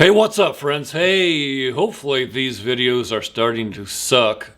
Hey, what's up, friends? Hey, hopefully these videos are starting to suck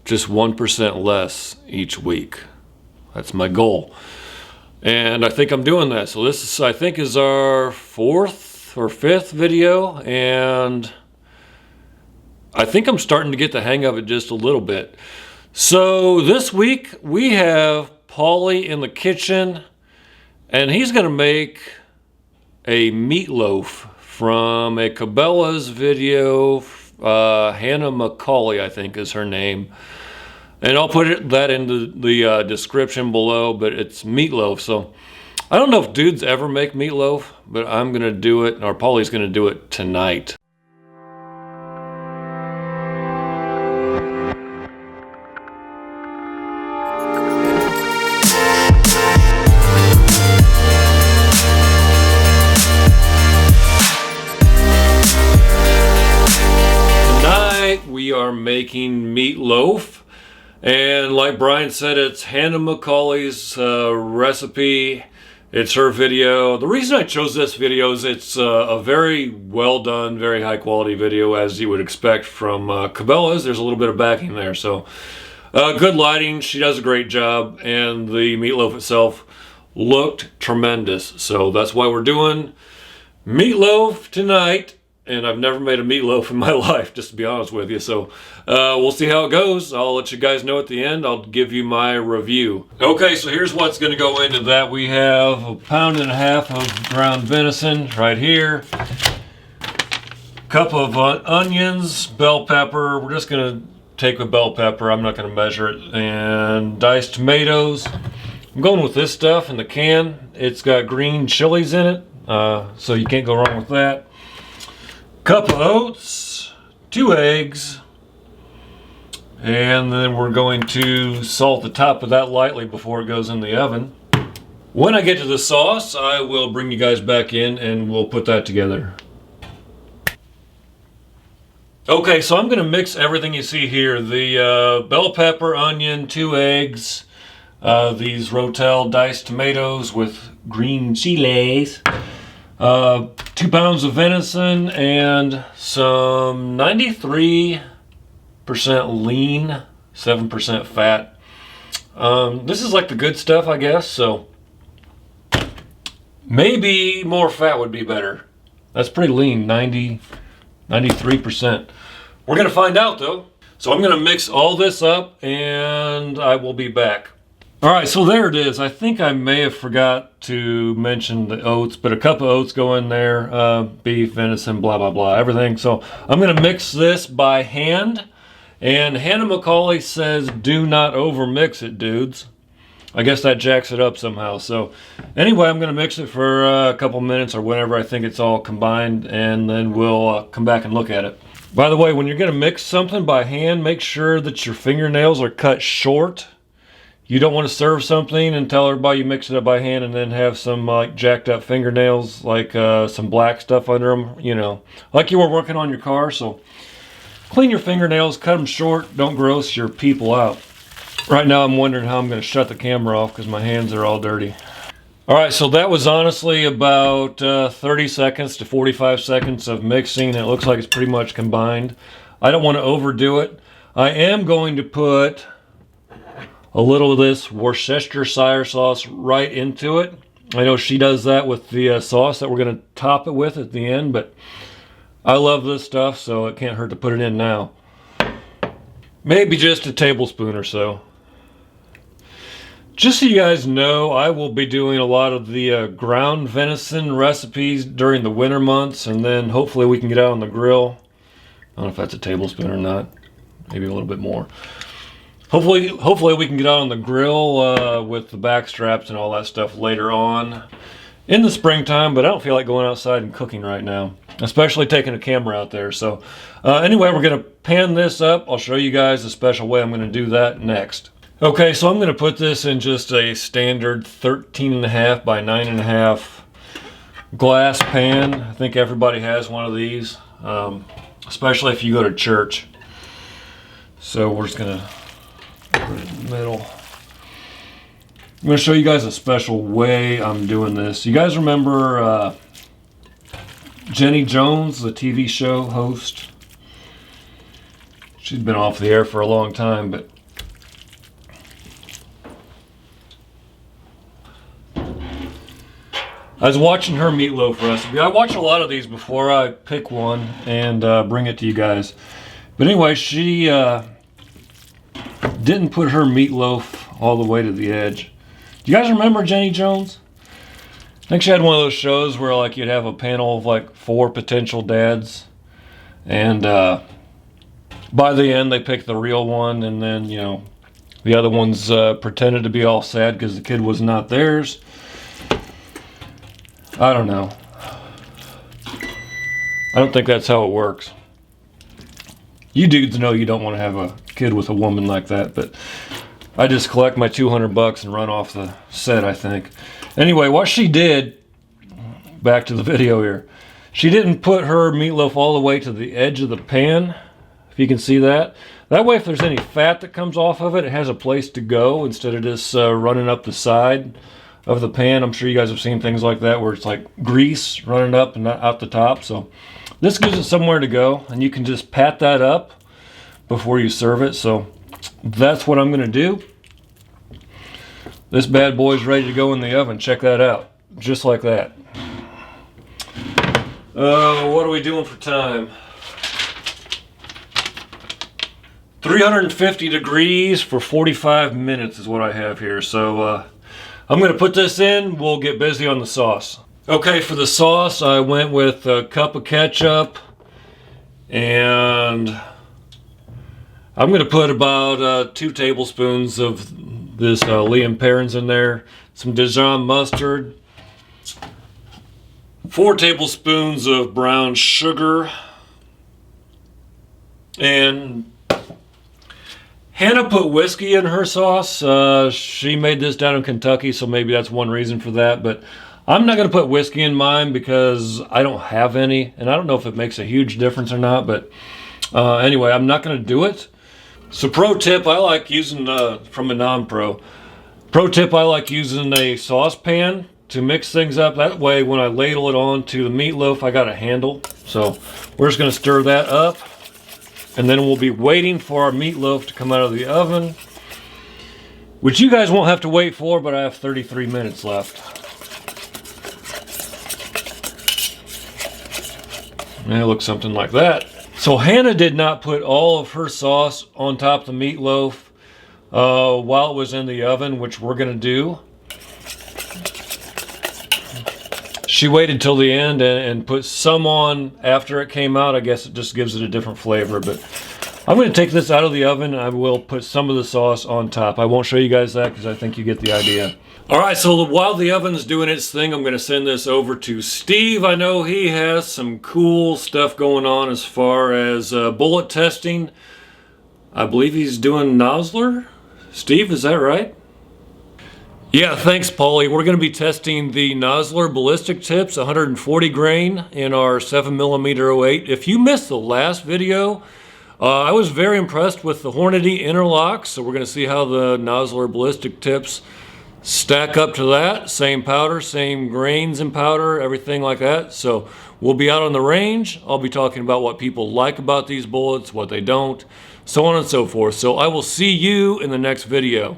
just 1% less each week. That's my goal. And I think I'm doing that. So this is, I think, is our 4th or 5th video, and I think I'm starting to get the hang of it just a little bit. So this week we have Pauly in the kitchen, and he's gonna make a meatloaf from a Cabela's video. Hannah McCauley, I think, is her name. And I'll put that in the description below, but it's meatloaf. So I don't know if dudes ever make meatloaf, but I'm gonna do it, or Pauly's gonna do it tonight. We are making meatloaf, and like Brian said, it's Hannah McCauley's recipe. It's her video. The reason I chose this video is it's a very well done, very high quality video, as you would expect from Cabela's. There's a little bit of backing there, so good lighting. She does a great job, and the meatloaf itself looked tremendous. So that's why we're doing meatloaf tonight. And I've never made a meatloaf in my life, just to be honest with you. So we'll see how it goes. I'll let you guys know at the end. I'll give you my review. Okay, so here's what's going to go into that. We have 1.5 pounds of ground venison right here. Cup of onions, bell pepper. We're just going to take a bell pepper. I'm not going to measure it. And diced tomatoes. I'm going with this stuff in the can. It's got green chilies in it, so you can't go wrong with that. Cup of oats, 2 eggs, and then we're going to salt the top of that lightly before it goes in the oven. When I get to the sauce, I will bring you guys back in and we'll put that together. Okay, so I'm going to mix everything you see here. The bell pepper, onion, 2 eggs, these Rotel diced tomatoes with green chilies. 2 pounds of venison and some 93% lean, 7% fat. This is like the good stuff, I guess, so maybe more fat would be better. That's pretty lean, 93%. We're gonna find out though. So I'm gonna mix all this up and I will be back. All right, so there it is. I think I may have forgot to mention the oats, but a cup of oats go in there, beef, venison, blah, blah, blah, everything. So I'm gonna mix this by hand, and Hannah McCauley says, do not over mix it, dudes. I guess that jacks it up somehow. So anyway, I'm gonna mix it for a couple minutes or whenever I think it's all combined, and then we'll come back and look at it. By the way, when you're gonna mix something by hand, make sure that your fingernails are cut short. You don't want to serve something and tell everybody you mix it up by hand and then have some like jacked up fingernails, like some black stuff under them, you know, like you were working on your car. So clean your fingernails, cut them short, don't gross your people out. Right now I'm wondering how I'm going to shut the camera off because my hands are all dirty. All right, so that was honestly about 30 seconds to 45 seconds of mixing. It looks like it's pretty much combined. I don't want to overdo it. I am going to put a little of this Worcestershire sauce right into it. I know she does that with the sauce that we're going to top it with at the end, but I love this stuff, so it can't hurt to put it in now. Maybe just a tablespoon or so. Just so you guys know, I will be doing a lot of the ground venison recipes during the winter months, and then hopefully we can get out on the grill. I don't know if that's a tablespoon or not. Maybe a little bit more. Hopefully we can get out on the grill with the back straps and all that stuff later on in the springtime, but I don't feel like going outside and cooking right now, especially taking a camera out there. So anyway, we're going to pan this up. I'll show you guys a special way I'm going to do that next. Okay, so I'm going to put this in just a standard 13.5 by 9.5 glass pan. I think everybody has one of these, especially if you go to church. So we're just going to put it in the middle. I'm going to show you guys a special way I'm doing this. You guys remember Jenny Jones, the TV show host. She's been off the air for a long time, but I was watching her meatloaf recipe. I watch a lot of these before I pick one and bring it to you guys. But anyway, she didn't put her meatloaf all the way to the edge. Do you guys remember Jenny Jones? I think she had one of those shows where like you'd have a panel of like 4 potential dads, and by the end they picked the real one, and then you know the other ones pretended to be all sad because the kid was not theirs. I don't know. I don't think that's how it works. You dudes know you don't want to have a kid with a woman like that, but I just collect my $200 and run off the set, I think. Anyway, what she did, back to the video here, she didn't put her meatloaf all the way to the edge of the pan, if you can see that. That way, if there's any fat that comes off of it, it has a place to go instead of just running up the side of the pan. I'm sure you guys have seen things like that where it's like grease running up and not out the top. So this gives it somewhere to go, and you can just pat that up before you serve it. So that's what I'm going to do. This bad boy's ready to go in the oven. Check that out. Just like that. What are we doing for time? 350 degrees for 45 minutes is what I have here. So I'm going to put this in. We'll get busy on the sauce. Okay, for the sauce, I went with a cup of ketchup, and I'm going to put about 2 tablespoons of this Liam Perrins in there, some Dijon mustard, 4 tablespoons of brown sugar, and Hannah put whiskey in her sauce. She made this down in Kentucky, so maybe that's one reason for that, but I'm not going to put whiskey in mine because I don't have any, and I don't know if it makes a huge difference or not, but anyway, I'm not going to do it. So pro tip, I like using, from a non-pro, pro tip, I like using a saucepan to mix things up. That way, when I ladle it onto the meatloaf, I got a handle. So we're just going to stir that up, and then we'll be waiting for our meatloaf to come out of the oven, which you guys won't have to wait for, but I have 33 minutes left. And it looks something like that. So Hannah did not put all of her sauce on top of the meatloaf while it was in the oven, which we're going to do. She waited till the end and put some on after it came out. I guess it just gives it a different flavor. But I'm going to take this out of the oven, and I will put some of the sauce on top. I won't show you guys that because I think you get the idea. All right, so while the oven's doing its thing, I'm going to send this over to Steve. I know he has some cool stuff going on as far as bullet testing. I believe he's doing Nosler. Steve, is that right? Yeah, thanks, Pauly. We're going to be testing the Nosler ballistic tips, 140 grain in our 7mm 08. If you missed the last video, I was very impressed with the Hornady interlocks, so we're going to see how the Nosler ballistic tips stack up to that. Same powder, same grains in powder, everything like that. So we'll be out on the range. I'll be talking about what people like about these bullets, what they don't, so on and so forth. So I will see you in the next video.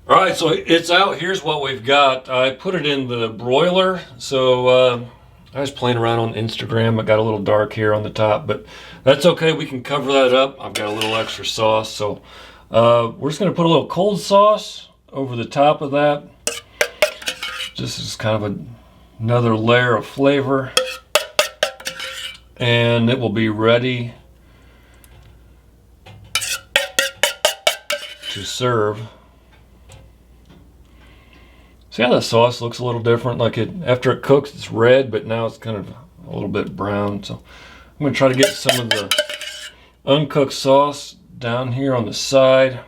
All right, so it's out. Here's what we've got. I put it in the broiler. So I was playing around on Instagram. I got a little dark here on the top, but that's okay. We can cover that up. I've got a little extra sauce. So we're just going to put a little cold sauce over the top of that. Just as kind of another layer of flavor. And it will be ready to serve. See how the sauce looks a little different? Like after it cooks, it's red, but now it's kind of a little bit brown. So I'm going to try to get some of the uncooked sauce down here on the side.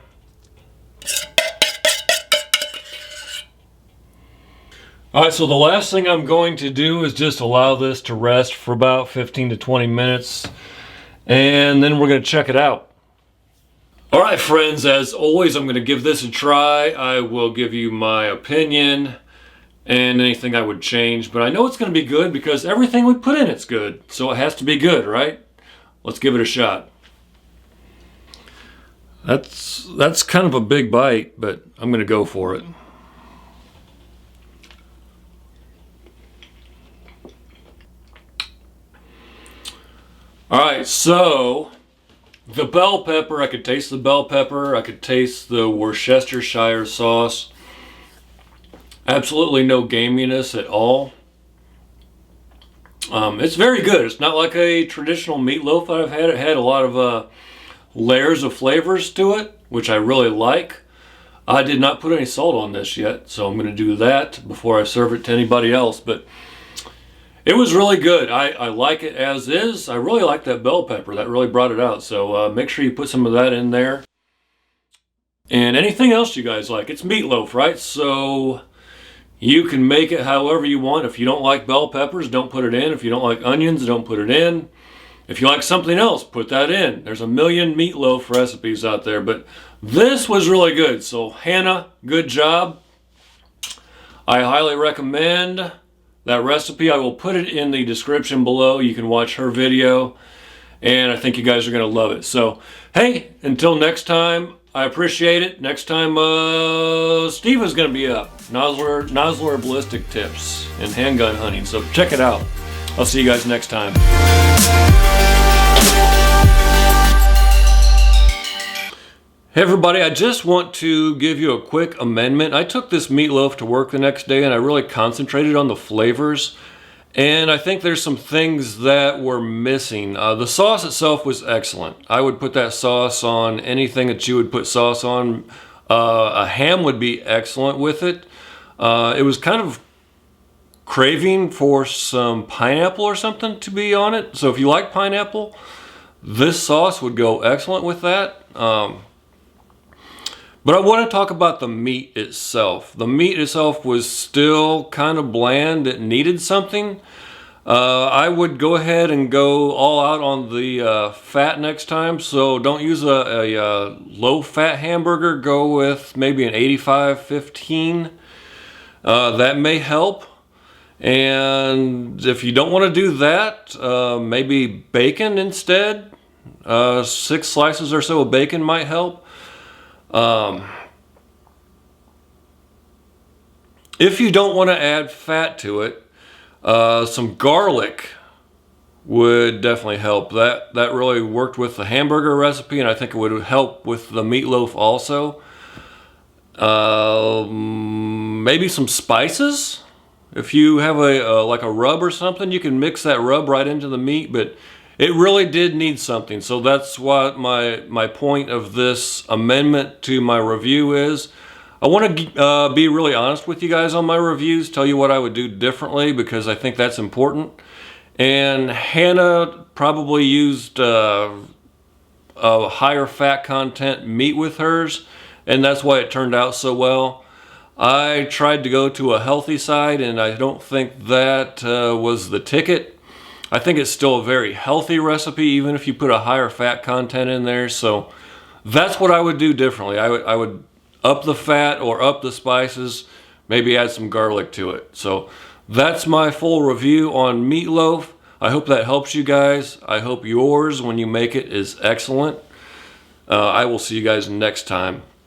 All right, so the last thing I'm going to do is just allow this to rest for about 15 to 20 minutes, and then we're going to check it out. All right, friends, as always, I'm going to give this a try. I will give you my opinion, and anything I would change. But I know it's going to be good because everything we put in it's good. So it has to be good, right? Let's give it a shot. That's kind of a big bite, but I'm going to go for it. All right, so the bell pepper, I could taste the bell pepper. I could taste the Worcestershire sauce. Absolutely no gaminess at all. It's very good. It's not like a traditional meatloaf that I've had. It had a lot of layers of flavors to it, which I really like. I did not put any salt on this yet, so I'm going to do that before I serve it to anybody else. But it was really good. I like it as is. I really like that bell pepper. That really brought it out. So make sure you put some of that in there. And anything else you guys like. It's meatloaf, right? So you can make it however you want. If you don't like bell peppers, don't put it in. If you don't like onions, don't put it in. If you like something else, put that in. There's a million meatloaf recipes out there, but this was really good. So Hannah, good job. I highly recommend that recipe. I will put it in the description below. You can watch her video, and I think you guys are going to love it. So, hey, until next time, I appreciate it. Next time, Steve is going to be up. Nozzler ballistic tips and handgun hunting. So check it out. I'll see you guys next time. Hey everybody, I just want to give you a quick amendment. I took this meatloaf to work the next day and I really concentrated on the flavors. And I think there's some things that were missing. The sauce itself was excellent. I would put that sauce on anything that you would put sauce on. A ham would be excellent with it. It was kind of craving for some pineapple or something to be on it. So if you like pineapple, this sauce would go excellent with that. But I want to talk about the meat itself. The meat itself was still kind of bland. It needed something. I would go ahead and go all out on the fat next time. So don't use a low-fat hamburger. Go with maybe an 85-15. That may help. And if you don't want to do that, maybe bacon instead. 6 slices or so of bacon might help. If you don't want to add fat to it, some garlic would definitely help. That really worked with the hamburger recipe, and I think it would help with the meatloaf also. Maybe some spices. If you have like a rub or something, you can mix that rub right into the meat, but it really did need something. So that's what my point of this amendment to my review is. I want to be really honest with you guys on my reviews, tell you what I would do differently because I think that's important. And Hannah probably used a higher fat content meat with hers, and that's why it turned out so well. I tried to go to a healthy side, and I don't think that was the ticket. I think it's still a very healthy recipe, even if you put a higher fat content in there. So that's what I would do differently. I would up the fat or up the spices, maybe add some garlic to it. So that's my full review on meatloaf. I hope that helps you guys. I hope yours, when you make it, is excellent. I will see you guys next time.